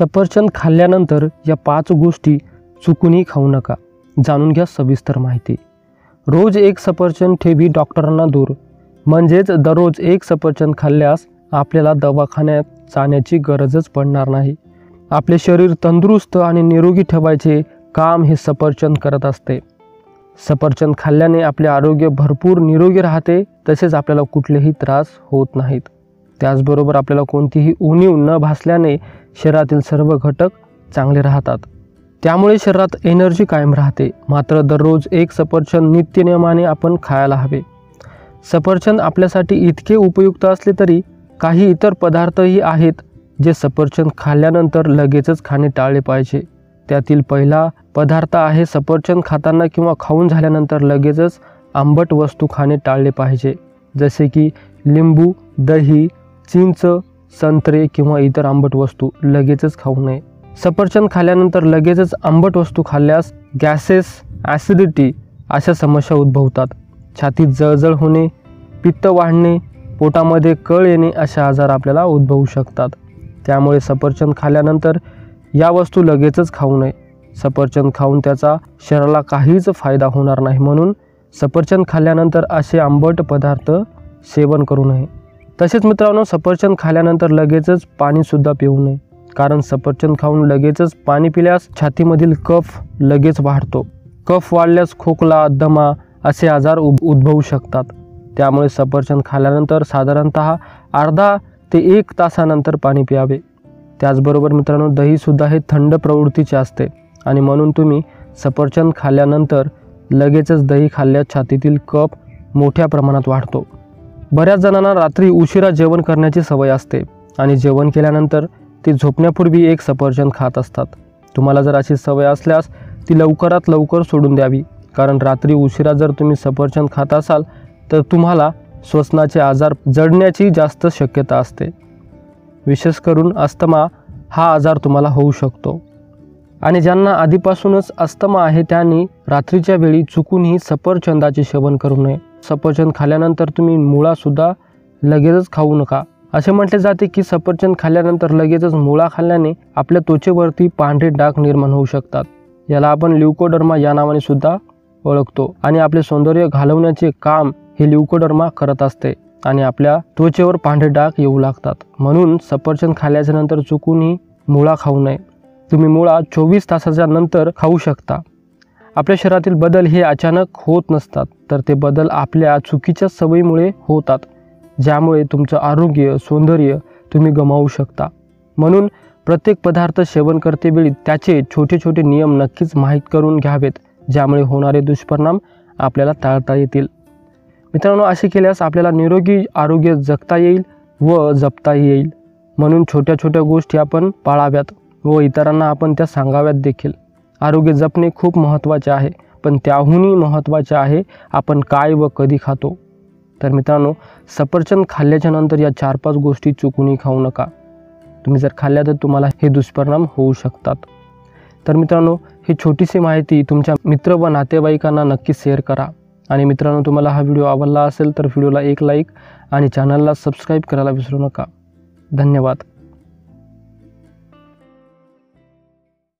सफरचंद खाल्ल्यानंतर या 5 गोष्टी चुकूनही खाऊ नका. जाणून घ्या सविस्तर माहिती. रोज एक सफरचंद ठेवी डॉक्टरांना दूर. म्हणजेच दररोज एक सफरचंद खाल्ल्यास आपल्याला दवाखान्यात जाण्याची गरजच पडणार नाही. आपले शरीर तंदुरुस्त आणि निरोगी ठेवायचे काम हे सफरचंद करत असते. सफरचंद खाल्ल्याने आपले आरोग्य भरपूर निरोगी राहते, तसेच आपल्याला कुठलेही त्रास होत नाहीत. त्याचबरोबर आपल्याला कोणतीही उणीव न भासल्याने शरीरातील सर्व घटक चांगले राहतात. त्यामुळे शरीरात एनर्जी कायम राहते. मात्र दररोज एक सफरचंद नित्यनियमाने आपण खायला हवे. सफरचंद आपल्यासाठी इतके उपयुक्त असले तरी काही इतर पदार्थही आहेत जे सफरचंद खाल्ल्यानंतर लगेचच खाणे टाळले पाहिजे. त्यातील पहिला पदार्थ आहे सफरचंद खाताना किंवा खाऊन झाल्यानंतर लगेचच आंबट वस्तू खाणे टाळले पाहिजे. जसे की लिंबू, दही, चिंच, संत्रे किंवा इतर आंबट वस्तू लगेचच खाऊ नये. सफरचंद खाल्ल्यानंतर लगेचच आंबट वस्तू खाल्ल्यास गॅसेस, ॲसिडिटी अशा समस्या उद्भवतात. छातीत जळजळ होणे, पित्त वाढणे, पोटामध्ये कळ येणे असे आजार आपल्याला उद्भवू शकतात. त्यामुळे सफरचंद खाल्ल्यानंतर या वस्तू लगेचच खाऊ नये. सफरचंद खाऊन त्याचा शरीराला काहीच फायदा होणार नाही. म्हणून सफरचंद खाल्ल्यानंतर असे आंबट पदार्थ सेवन करू नये. तसेच मित्रांनो, सफरचंद खाल्ल्यानंतर लगेचच पाणीसुद्धा पिऊ नये. कारण सफरचंद खाऊन लगेचच पाणी पिल्यास छातीमधील कफ लगेच वाढतो. कफ वाढल्यास खोकला, दमा असे आजार उद्भवू शकतात. त्यामुळे सफरचंद खाल्ल्यानंतर साधारणतः अर्धा ते 1 तासानंतर पाणी प्यावे. त्याचबरोबर मित्रांनो, दहीसुद्धा हे थंड प्रवृत्तीचे असते आणि म्हणून तुम्ही सफरचंद खाल्ल्यानंतर लगेचच दही खाल्ल्यास छातीतील कफ मोठ्या प्रमाणात वाढतो. बऱ्याच जणांना रात्री उशिरा जेवण करण्याची सवय असते आणि जेवण केल्यानंतर ते झोपण्यापूर्वी एक सफरचंद खात असतात. तुम्हाला जर अशी सवय असल्यास ती लवकरात लवकर सोडून द्यावी. कारण रात्री उशिरा जर तुम्ही सफरचंद खात असाल तर तुम्हाला श्वसनाचे आजार जडण्याची जास्त शक्यता असते. विशेष करून अस्थमा हा आजार तुम्हाला होऊ शकतो. आणि ज्यांना आधीपासूनच अस्थमा आहे त्यांनी रात्रीच्या वेळी चुकूनही सफरचंदाचे सेवन करू नये. सफरचंद खाल्ल्यानंतर तुम्ही मुळासुद्धा लगेचच खाऊ नका. असे म्हटले जाते की सफरचंद खाल्ल्यानंतर लगेचच मुळा खाल्ल्याने आपल्या त्वचेवरती पांढरे डाग निर्माण होऊ शकतात. याला आपण ल्युकोडर्मा या नावाने सुद्धा ओळखतो. आणि आपले सौंदर्य घालवण्याचे काम हे ल्युकोडर्मा करत असते आणि आपल्या त्वचेवर पांढरे डाग येऊ लागतात. म्हणून सफरचंद खाल्ल्याच्या नंतर चुकूनही मुळा खाऊ नये. तुम्ही मुळा 24 तासाच्या नंतर खाऊ शकता. आपल्या शरीरातील बदल हे अचानक होत नसतात, तर ते बदल आपल्या चुकीच्या सवयीमुळे होतात, ज्यामुळे तुमचं आरोग्य, सौंदर्य तुम्ही गमावू शकता. म्हणून प्रत्येक पदार्थ सेवन करतेवेळी त्याचे छोटे छोटे नियम नक्कीच माहीत करून घ्यावेत, ज्यामुळे होणारे दुष्परिणाम आपल्याला टाळता येतील. मित्रांनो, असे केल्यास आपल्याला निरोगी आरोग्य जगता येईल व जपता येईल. म्हणून छोट्या छोट्या गोष्टी आपण पाळाव्यात व इतरांना आपण त्या सांगाव्यात देखील. आरोग्य जपणे खूप महत्त्वाचे आहे, पण त्याहूनही महत्त्वाचे आहे आपण काय व कधी खातो. तर मित्रांनो, सफरचंद खाल्ल्याच्या नंतर या 4-5 गोष्टी चुकूनही खाऊ नका. तुम्ही जर खाल्ल्या तर तुम्हाला हे दुष्परिणाम होऊ शकतात. तर मित्रांनो, ही छोटीशी माहिती तुमच्या मित्र व नातेवाईकांना नक्की शेअर करा. आणि मित्रांनो, तुम्हाला हा व्हिडिओ आवडला असेल तर व्हिडिओला एक लाईक आणि चॅनलला सबस्क्राईब करायला विसरू नका. धन्यवाद.